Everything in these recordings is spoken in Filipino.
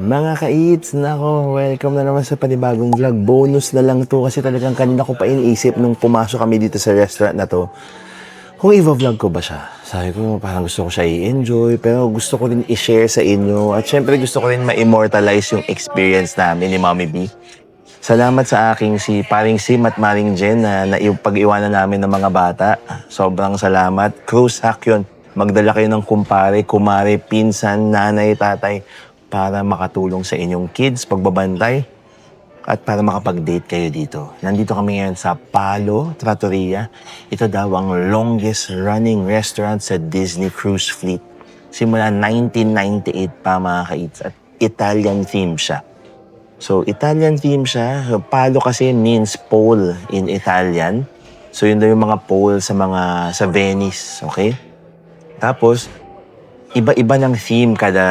Mga ka-eats, nako, welcome na naman sa panibagong vlog. Bonus na lang to kasi talagang kanina ko pa iniisip nung pumasok kami dito sa restaurant na to. Kung i-vlog ko ba siya? Sabi ko, parang gusto ko siya i-enjoy, pero gusto ko rin i-share sa inyo. At syempre gusto ko rin ma-immortalize yung experience namin ni Mommy B. Salamat sa aking si Paring Sim at Maring Jen na pag-iwanan namin ng mga bata. Sobrang salamat. Close hack yun. Magdala kayo ng kumpare, kumare, pinsan, nanay, tatay para makatulong sa inyong kids pagbabantay at para makapag-date kayo dito. Nandito kami ngayon sa Palo Trattoria. Ito daw ang longest running restaurant sa Disney Cruise Fleet. Simula 1998 pa mga ka-eats at Italian theme siya. So, Italian theme siya. Palo kasi means pole in Italian. So, yun daw yung mga pole sa Venice, okay? Tapos, iba-iba ng theme kada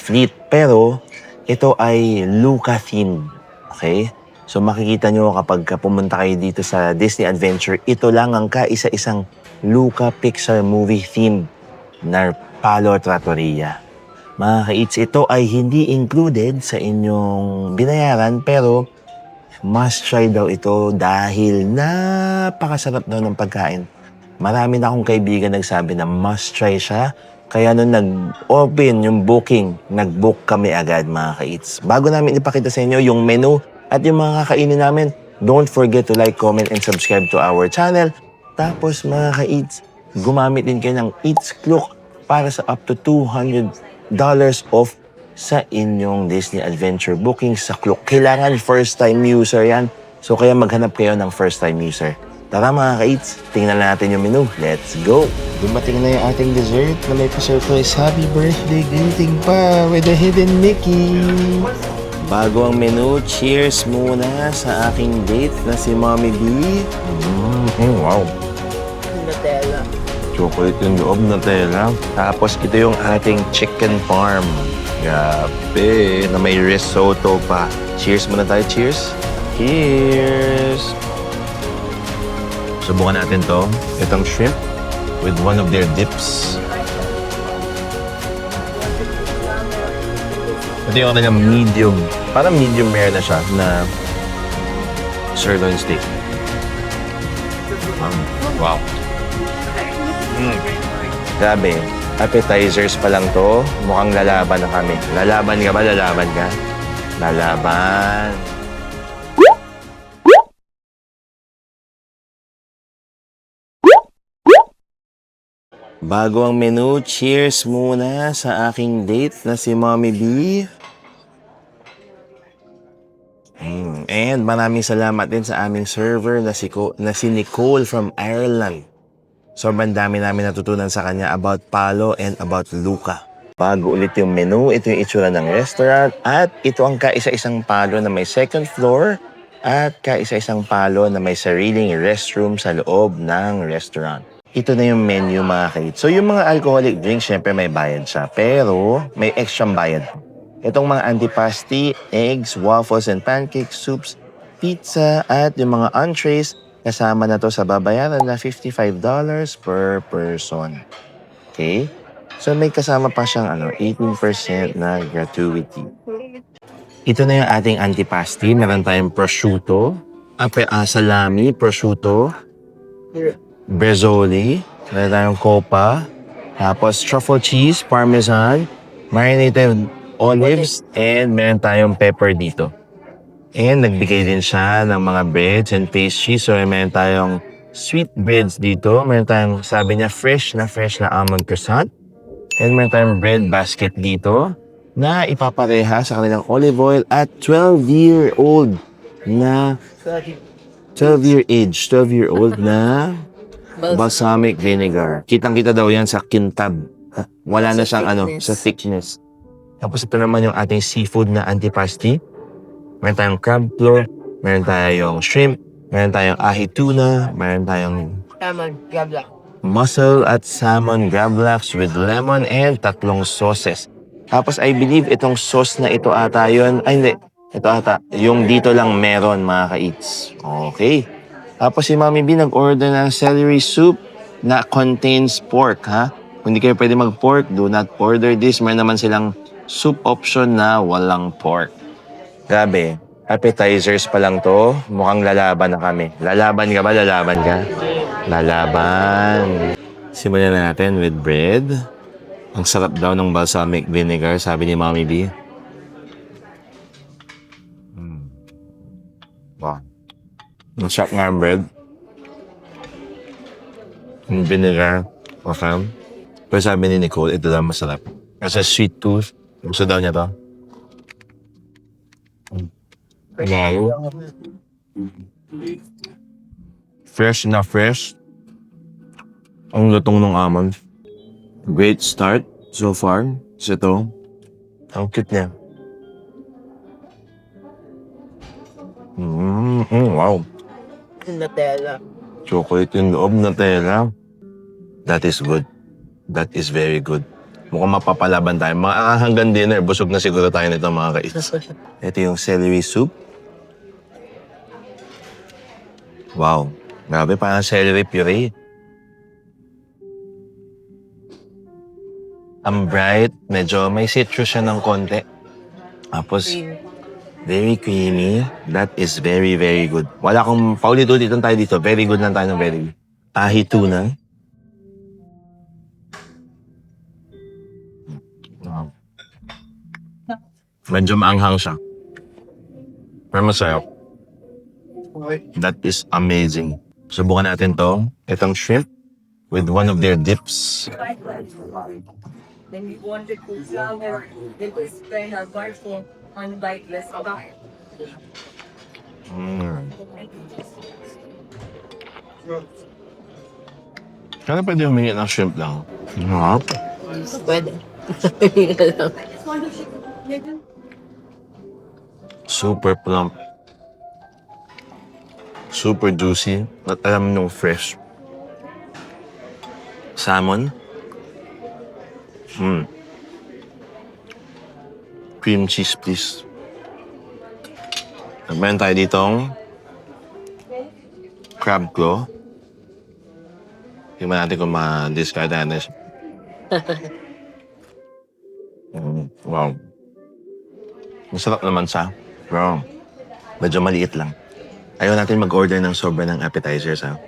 fleet. Pero, ito ay Luca theme, okay? So, makikita nyo kapag pumunta kayo dito sa Disney Adventure, ito lang ang kaisa-isang Luca Pixar movie theme na Palo Trattoria. Mga ka-eats, ito ay hindi included sa inyong binayaran pero must try daw ito dahil napakasarap daw ng pagkain. Marami na akong kaibigan nagsabi na must try siya. Kaya nung nag-open yung booking, nag-book kami agad mga ka-eats. Bago namin ipakita sa inyo yung menu at yung mga kakainin namin, don't forget to like, comment, and subscribe to our channel. Tapos mga ka-eats, gumamit din kayo ng Eats Klook para sa up to $200 off sa inyong Disney Adventure booking sa Klook. Kailangan first-time user yan. So kaya maghanap kayo ng first-time user. Tara mga ka-eats, tingnan natin yung menu. Let's go! Dumating na yung ating dessert na may pa-surprise happy birthday greeting pa with a hidden Mickey. Bago ang menu, cheers muna sa aking date na si Mommy B. Wow! Nutella. Chocolate yung loob, Nutella. Tapos ito yung ating chicken farm. Grabe, na may risotto pa. Cheers muna tayo, cheers. Cheers! Subukan natin to. Itong shrimp with one of their dips. Ito yung kanilang medium. Parang medium rare na siya na sirloin steak. Wow. Grabe. Appetizers pa lang to. Mukhang lalaban na kami. Lalaban ka ba? Lalaban ka? Lalaban. Bago ang menu, cheers muna sa aking date na si Mommy B. And maraming salamat din sa aming server na si Nicole from Ireland. Sobrang dami namin natutunan sa kanya about Palo and about Luca. Bago ulit yung menu, ito yung itsura ng restaurant at ito ang kaisa-isang palo na may second floor at kaisa-isang palo na may sariling restroom sa loob ng restaurant. Ito na yung menu mga ka-eats. So yung mga alcoholic drinks, syempre may bayad siya. Pero may extra bayad. Itong mga antipasti, eggs, waffles and pancakes, soups, pizza at yung mga entrees, kasama na to sa babayaran na $55 per person. Okay? So may kasama pa siyang 18% na gratuity. Ito na yung ating antipasti. Meron tayong prosciutto, salami, prosciutto, brezzoli, meron tayong copa, tapos truffle cheese, parmesan, marinated olives, and meron tayong pepper dito. And nagbigay din siya ng mga breads and pastries. So meron tayong sweet breads dito. Meron tayong, sabi niya, fresh na almond croissant. And meron tayong bread basket dito na ipapareha sa kanilang olive oil at 12-year-old na 12-year-old na balsamic vinegar. Kitang-kita daw yan sa kintab. Wala na siyang sa thickness. Tapos ito naman yung ating seafood na antipasti. Meron tayong crab floor, meron tayong shrimp, meron tayong ahi tuna, meron tayong Salmon, gabla. mussel at salmon gravlax with lemon and 3 sauces. Tapos I believe itong sauce na ito ata yun, hindi, ito ata, yung dito lang meron mga ka-eats. Okay. Tapos si Mommy B nag-order ng celery soup na contains pork, ha? Kung hindi kayo pwede mag-pork, do not order this. Meron naman silang soup option na walang pork. Grabe, appetizers pa lang to. Mukhang lalaban na kami. Lalaban ka ba? Lalaban ka? Lalaban. Simulan na natin with bread. Ang sarap daw ng balsamic vinegar, sabi ni Mommy B. Wow. Ang sarap nga ang bread. Yung vinegar. Okay. Pero sabi ni Nicole, ito daw masarap. Kasi sweet tooth. Gusto daw niya to. Wow. Fresh na fresh. Ang lutong ng almond. Great start so far. So ito. Ang cute niya. Wow. Nutella. Chocolate yung loob na tela. That is good. That is very good. Mukhang mapapalaban tayo. Hanggang dinner, busog na siguro tayo nito mga kais. Ito yung celery soup. Wow. Grabe, parang celery puree. Ang bright, medyo may citrus siya ng konti. Tapos, very creamy. That is very, very good. Wala akong paulit-ulit tayo dito. Very good lang tayo ng very good. Tahi tuna. Wow. Medyo maanghang siya. Pero masarap. That is amazing. Subukan natin to. Itong shrimp with one of their dips. Then we wanted to flour, then we spend our barful on biteless about. Kaya pwede humingi ng shrimp lang. Sarap. Pwede. Super plump. Super juicy. At alam nung fresh. Salmon. Cream cheese, please. Meron tayo ditong crab claw. Tingnan natin kung ma-discard natin siya. Wow. Masarap naman siya. Pero medyo maliit lang. Ayaw natin mag-order ng sobra ng appetizers, ha?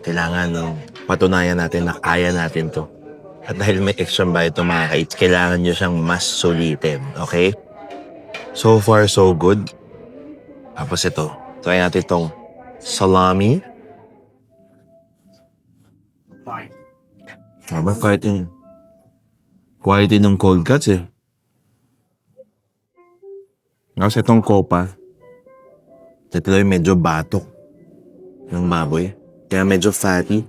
Kailangan patunayan natin na kaya natin to. At dahil may extra bayad itong mga kaits, kailangan nyo siyang mas sulitin. Okay? So far, so good. Tapos ito. Try natin itong salami. Quality ng cold cuts eh. Tapos itong kopa. Ito yung medyo batok ng baboy. Kaya medyo fatty.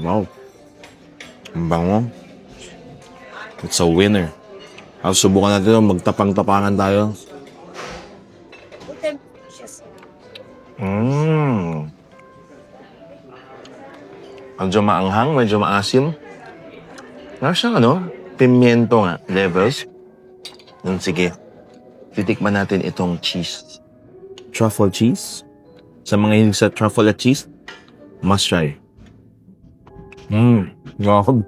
Wow. Ang bango. It's a winner. Tapos subukan natin magtapang-tapangan tayo. Medyo maanghang, medyo maasim. Nasa pimiento nga, levels. Sige, titikman natin itong cheese. Truffle cheese. Sa mga hilig sa truffle at cheese, must try. Wow.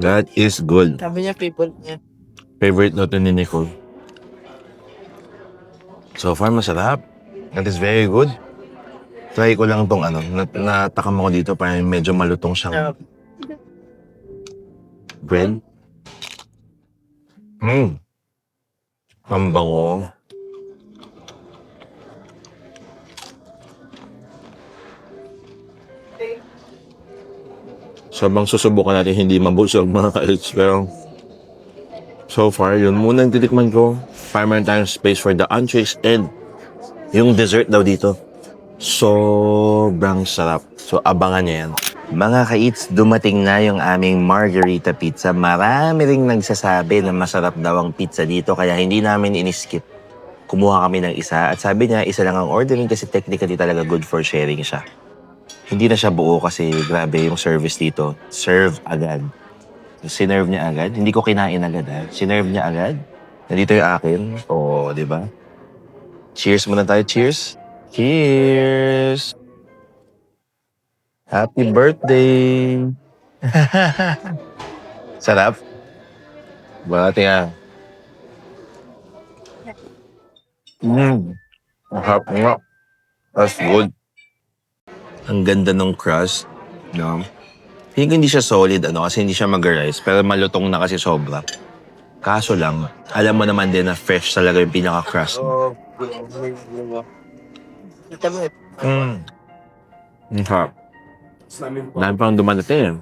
That is good. Sabi niya, people niya. Favorite na ito ni Nicole. So far, masarap. That is very good. Try ko lang itong natakam ako dito para medyo malutong siyang bread. Ang bango. Sabang susubukan natin hindi mabusog mga ka-elch, pero so far, yun muna ang titikman ko. Para meron tayong space for the entrees and yung dessert daw dito. Sobrang sarap. So, abangan niyo yan. Mga ka-eats, dumating na yung aming margarita pizza. Marami ring nagsasabi na masarap daw ang pizza dito, kaya hindi namin in-skip. Kumuha kami ng isa at sabi niya, isa lang ang ordering kasi technically talaga good for sharing siya. Hindi na siya buo kasi grabe yung service dito. Serve agad. Sinerve niya agad. Hindi ko kinain agad, ha. Sinerve niya agad. Nandito yung akin. Oo, di ba? Cheers muna tayo. Cheers. Cheers. Happy birthday. Sarap. Balati yan. Ang harap nga. That's good. Ang ganda ng crust. No? Hindi ko hindi siya solid, kasi hindi siya mag-rice. Pero malutong na kasi sobra. Kaso lang, alam mo naman din na fresh talaga yung pinaka-crust. Kita mo, Ang harap. Dahil pang dumadating.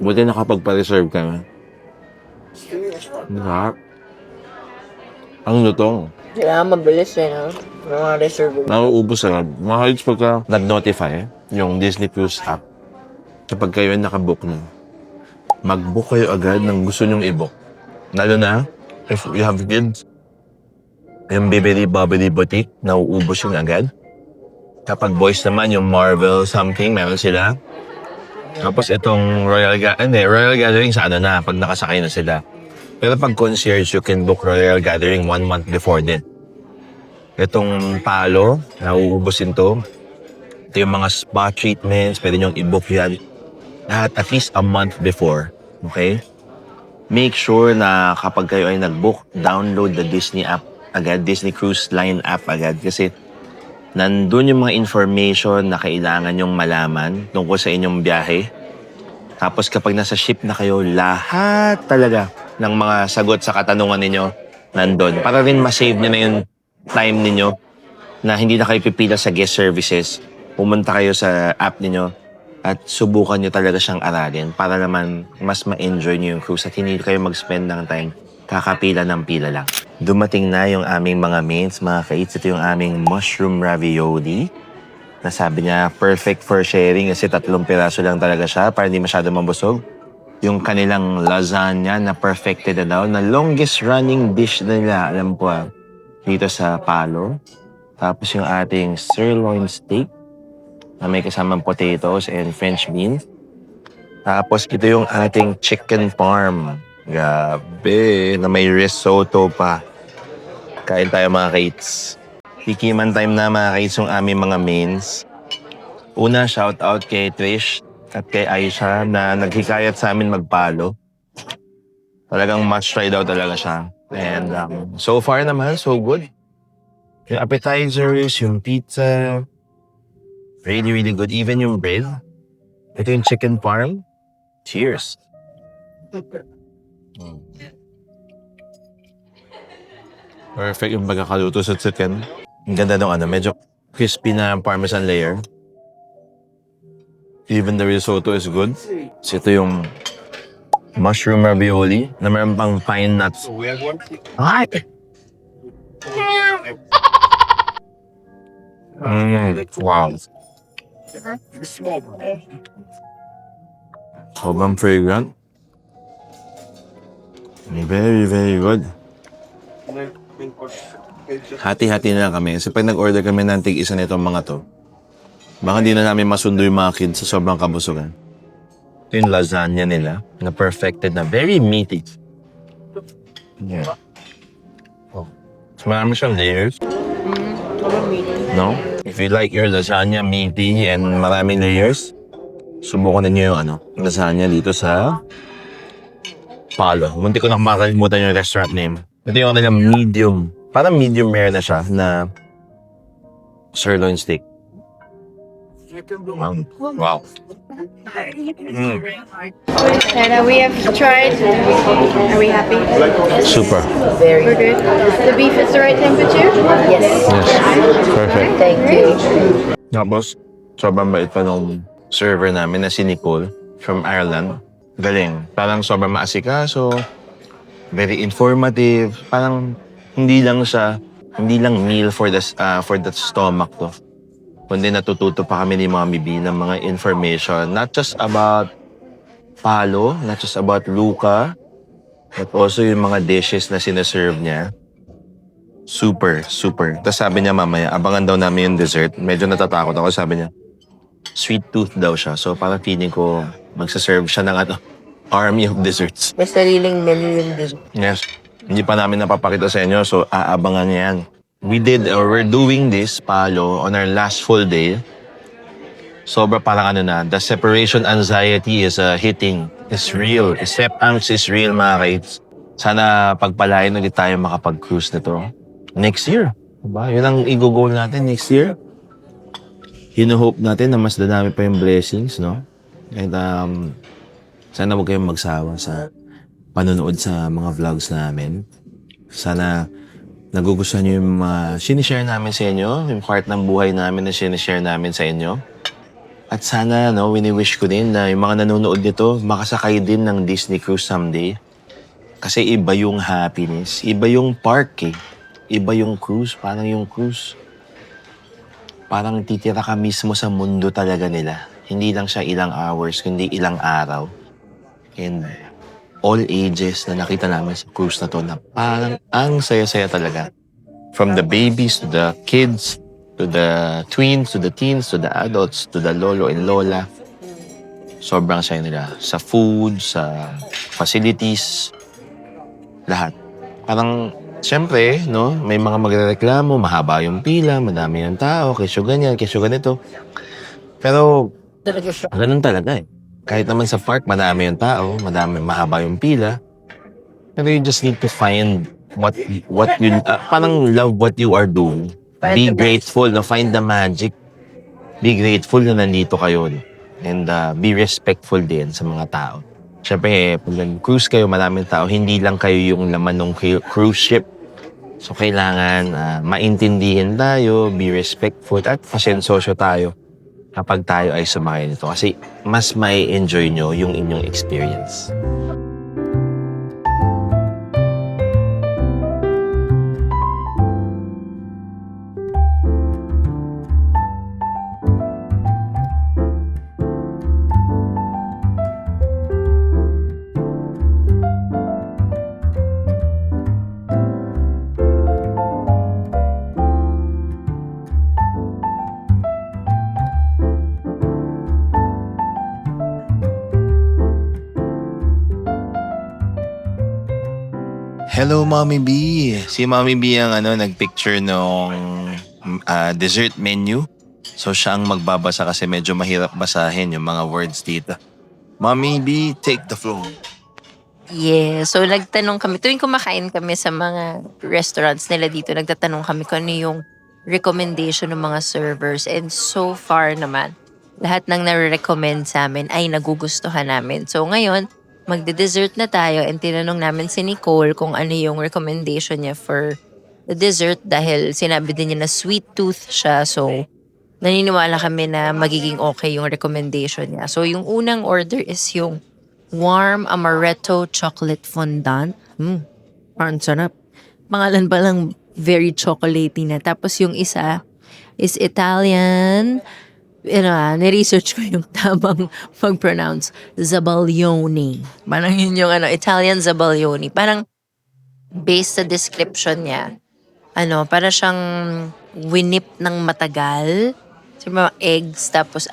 Buti nakapagpa-reserve kami. Ang harap. Ang lutong. kailangan mabilis no? Mga reserve. Nauubos agad. Mga kids, pagka nag-notify yung Disney Plus app, kapag kayo ay nakabook na, mag-book kayo agad ng gusto nyong i-book. Lalo na, if you have kids, yung Bibbidi Bobbidi Boutique, nauubos yun agad. Kapag boys naman, yung Marvel something, meron sila. Tapos itong Royal Gathering sa pag nakasakay na sila. Pero pag concierge, you can book Royal Gathering 1 month before din. Itong Palo, nauubos din to. Ito yung mga spa treatments, pwede nyong i-book yan. At least a month before. Okay? Make sure na kapag kayo ay nag-book, download the Disney app agad, Disney Cruise Line app agad. Kasi nandun yung mga information na kailangan nyong malaman tungkol sa inyong biyahe. Tapos kapag nasa ship na kayo, lahat talaga ng mga sagot sa katanungan ninyo nandun. Para rin ma-save nyo na yung time ninyo na hindi na kayo pipila sa guest services. Pumunta kayo sa app ninyo at subukan nyo talaga siyang aralin para naman mas ma-enjoy nyo yung cruise at hindi kayo mag-spend ng time kakapila ng pila lang. Dumating na yung aming mga mains, mga kaits. Ito yung aming mushroom ravioli. Na sabi niya, perfect for sharing kasi 3 piraso lang talaga siya para hindi masyado mabusog. Yung kanilang lasagna na perfected na daw, na longest running dish nila, alam ko dito sa Palo. Tapos yung ating sirloin steak na may kasamang potatoes and French beans. Tapos ito yung ating chicken parm. Gabi, na may risotto pa. Kain tayo mga kaits. Tikiman time na mga kaits yung aming mga mains. Una, shout out kay Trish at kay Aisha na naghikayat sa amin magpalo. Talagang must try daw talaga siya. And so far naman, so good. Yung appetizers, yung pizza, really, really good. Even yung bread. Ito yung chicken parm. Cheers. Perfect yung pagkakaluto sa chicken. Ang ganda ng medyo crispy na parmesan layer. Even the risotto is good. So ito yung mushroom ravioli na meron pang pine nuts. Ay! Wow. Sobrang fragrant. Very, very good. Hati-hati na lang kami. Kasi pag nag-order kami ng tig-isa nitong mga to, baka hindi na namin masundo yung mga kids sa sobrang kabusugan. Ito yung lasagna nila na perfected na. Very meaty. Yeah. Oh. So marami siyang layers. No? If you like your lasagna meaty and maraming layers, subukan ninyo yung lasagna dito sa Palo. Munti ko na makalimutan yung restaurant name. Ito yung medium. Parang medium rare na siya na sirloin steak. Wow. And we have tried. Are we happy? Super. Very We're good. The beef is the right temperature? Yes. Yes. Perfect. Thank you. Tapos, sobrang bait pa nung server namin na si Nicole from Ireland. Galing. Parang sobrang maasikaso. Very informative. Parang hindi lang meal for the stomach to. Kundi natututo pa kami ni Mommy B ng mga information. Not just about Palo, not just about Luca, but also yung mga dishes na sinaserve niya. Super, super. Tapos sabi niya mamaya, abangan daw namin yung dessert. Medyo natatakot ako, sabi niya. Sweet tooth daw siya. So parang feeling ko magsaserve siya ng army of desserts. May sariling menu yung din. Yes. Hindi pa namin napapakita sa inyo, so aabangan niya yan. We're doing this, Palo, on our last full day. Sobra parang the separation anxiety is hitting is real. Acceptance is real, mga kids. Sana pagpalain ulit tayo makapag-cruise nito. Next year. Diba? Yun ang i-goal natin next year. Hino-hope natin na mas dadami pa yung blessings, no? And sana huwag kayong magsawa sa panonood sa mga vlogs namin. Sana nagugustuhan nyo yung sinishare namin sa inyo, yung part ng buhay namin na sinishare namin sa inyo. At sana, no, wini-wish ko din na yung mga nanonood nito, makasakay din ng Disney Cruise someday. Kasi iba yung happiness, iba yung park eh. Iba yung cruise, parang yung cruise. Parang titira ka mismo sa mundo talaga nila. Hindi lang siya ilang hours, kundi ilang araw. And all ages na nakita namin sa cruise na to na parang ang saya-saya talaga. From the babies to the kids, to the twins, to the teens, to the adults, to the lolo and lola. Sobrang saya nila. Sa food, sa facilities, lahat. Parang, siyempre, no, may mga magrereklamo, mahaba yung pila, madami yung tao, kesyo ganyan, kesyo ganito. Pero, Talaga siya. ganun talaga eh. Kahit naman sa park, madami yung tao, mahaba yung pila. Pero you just need to find what you, parang love what you are doing. Be grateful, no? Find the magic. Be grateful na nandito kayo. No? And be respectful din sa mga tao. Siyempre, pag nag-cruise kayo, maraming tao, hindi lang kayo yung laman ng cruise ship. So, kailangan maintindihin tayo, be respectful, at pasensosyo tayo kapag tayo ay sumakay nito. Kasi mas may enjoy nyo yung inyong experience. Hello, Mommy B. Si Mommy B ang nagpicture nung dessert menu. So siya ang magbabasa kasi medyo mahirap basahin yung mga words dito. Mommy B, take the floor. Yeah, so nagtanong kami, tuwing kumakain kami sa mga restaurants nila dito, nagtatanong kami kung ano yung recommendation ng mga servers. And so far naman, lahat ng nare-recommend sa amin ay nagugustuhan namin. So ngayon, magde-dessert na tayo and tinanong namin si Nicole kung ano yung recommendation niya for the dessert dahil sinabi din niya na sweet tooth siya. So, naniniwala kami na magiging okay yung recommendation niya. So, yung unang order is yung warm amaretto chocolate fondant. Parang sarap. Pangalan pa lang very chocolatey na. Tapos yung isa is Italian. Ni-research ko yung tamang pag-pronounce. Zabaglione. Parang yun yung Italian Zabaglione. Parang based sa description niya, para siyang winip ng matagal. So, mga eggs. Tapos,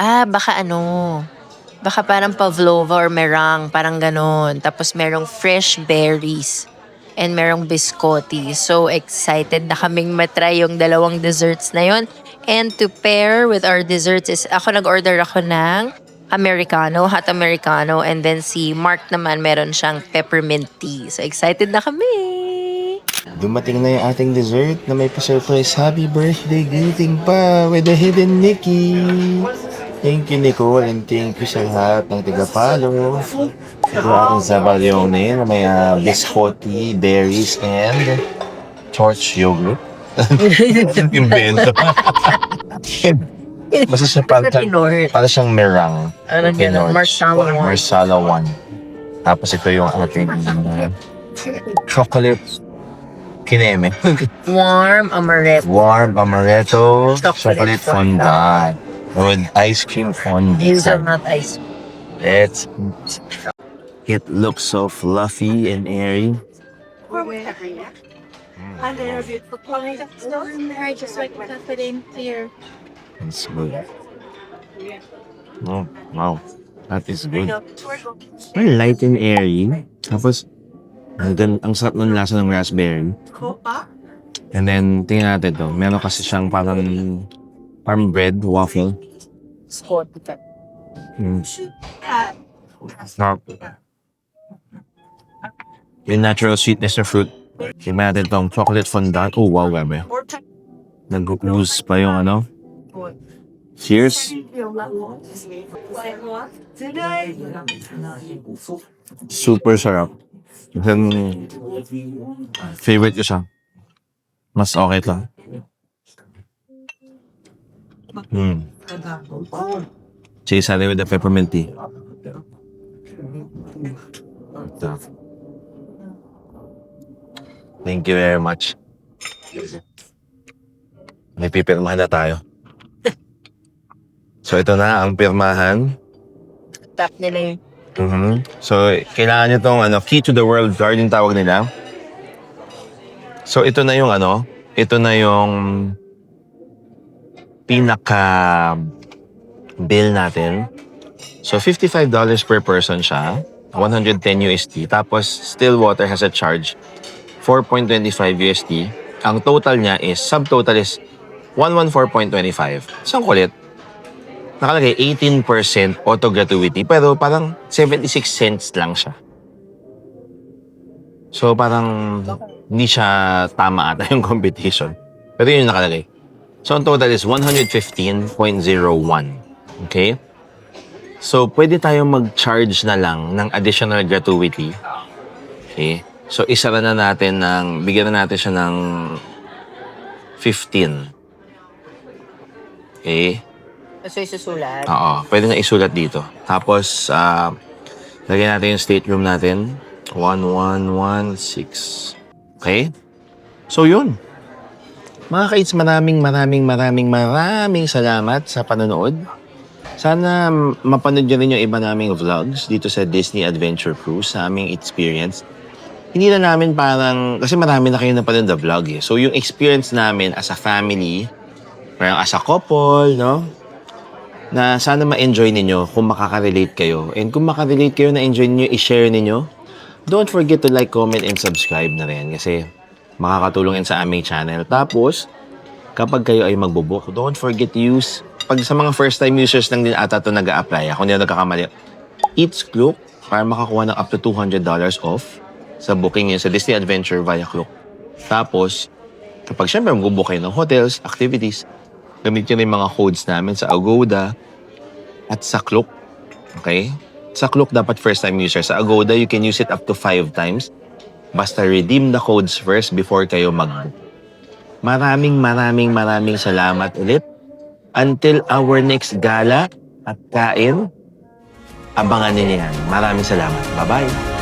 baka parang pavlova or meringue. Parang ganon. Tapos, merong fresh berries. And merong biscotti. So, excited na kaming matry yung dalawang desserts na yon. And to pair with our desserts is, nag-order ako ng Americano, hot Americano. And then si Mark naman, meron siyang peppermint tea. So, excited na kami! Dumating na yung ating dessert na may pa-surprise happy birthday greeting pa with the hidden Nikki. Thank you, Nicole, and thank you sa lahat ng tiga-follow. Ito aking Zabaglione na may biscotti, berries, and torch yogurt. Invento. Basta siya para siyang meringue. Marsala 1. Tapos ito yung ating chocolate kineme. Warm amaretto. Warm amaretto chocolate fondant with ice cream fondant. These are not ice. Let's it looks so fluffy and airy. And there are beautiful colors of snow in there, just like confident clear. It's good. Oh, wow. That is good. Very light and airy. Tapos, ang sarap ng lasa ng raspberry. And then, tingnan natin to. Meron kasi siyang parang bread, waffle. Sarap. Yung natural sweetness ng fruit. Tingnan natin tong chocolate fondant. Oh, wow, grabe. Nag-ooze pa yung ano. Cheers. Super sarap. Then, favorite ko siya. Mas okay ito. Chase natin with the peppermint tea. Ito. Thank you very much. May pipirmahan na tayo. So ito na ang pirmahan. Tap nila yung So kailangan nyo tong key to the world card yung tawag nila. So ito na yung ito na yung pinaka bill natin. So $55 per person siya. 110 USD. Tapos Stillwater has a charge 4.25 USD. Ang total niya is, subtotal is 114.25. Isang kulit. Nakalagay 18% auto gratuity pero parang 76 cents lang siya. So parang hindi siya tama ata yung competition. Pero yun yung nakalagay. So ang total is 115.01. Okay? So pwede tayong mag-charge na lang ng additional gratuity. Okay? So isara na natin bigyan na natin siya ng 15. Okay? so isusulat. Oo, pwede na isulat dito. Tapos, lagyan natin yung stateroom natin. 1116. Okay? So, yun. Mga kaits, maraming salamat sa panonood. Sana mapanood nyo rin yung iba naming vlogs dito sa Disney Adventure Cruise sa aming experience. Hindi na namin kasi marami na kayo napanood na vlog eh. So, yung experience namin as a family, parang as a couple, no? Na sana ma-enjoy ninyo kung makaka-relate kayo. And kung makaka-relate kayo, na-enjoy ninyo, i-share ninyo. Don't forget to like, comment, and subscribe na rin kasi makakatulong yan sa aming channel. Tapos, kapag kayo ay magbo-book, don't forget to use, pag sa mga first-time users lang din ata ito nag-a-apply, kung hindi ako nagkakamali, Eats Klook para makakuha ng up to $200 off sa booking niyo sa Disney Adventure via Klook. Tapos, kapag syempre mag-book kayo ng hotels, activities, gamitin rin mga codes namin sa Agoda at sa Klook. Okay? Sa Klook, dapat first-time user. Sa Agoda, you can use it up to 5 times. Basta redeem the codes first before kayo mag-book. Maraming salamat ulit. Until our next gala at kain, abangan niyo yan. Maraming salamat. Bye-bye!